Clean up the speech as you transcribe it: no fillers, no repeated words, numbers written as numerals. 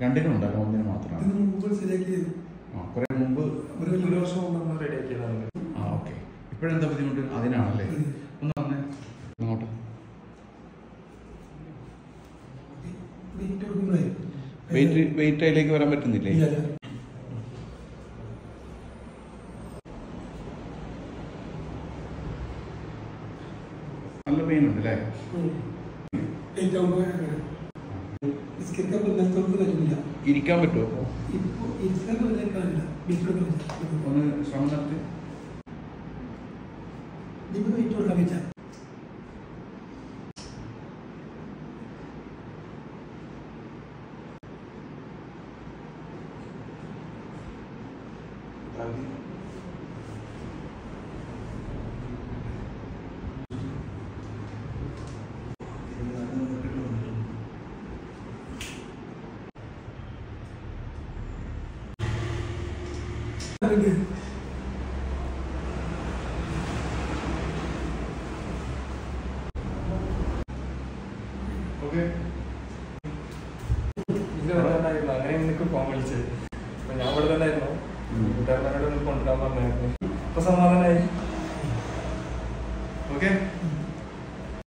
രണ്ടിനും ഉണ്ടല്ലോ, ഒന്നിന് മാത്രമാണ്. കുറെ മുമ്പ് ഒരു വർഷം മുമ്പ് നമ്മൾ റെഡിയാക്കിയതാണ്. ഓക്കെ. ഇപ്പോഴെന്താ ബുദ്ധിമുട്ട്? അതിനാണല്ലേ. ഒന്ന് വന്നേ അങ്ങോട്ട്. വെയിറ്റ് അതിലേക്ക് വരാൻ പറ്റുന്നില്ലേ? നല്ല പെയിൻ ഉണ്ട് അല്ലേ? ഇരിക്കാൻ പറ്റുമോ? ഒന്ന് ശ്രമം നടത്തി. അങ്ങനെ എനിക്ക് ഫോൺ വിളിച്ചത്. അപ്പൊ ഞാൻ ഇവിടെ തന്നെ ആയിരുന്നു. കൂട്ടുകാരനോട് ഒന്ന് കൊണ്ടുവരാൻ പറഞ്ഞായിരുന്നു. ഇപ്പൊ സമാധാനമായി. ഓക്കെ.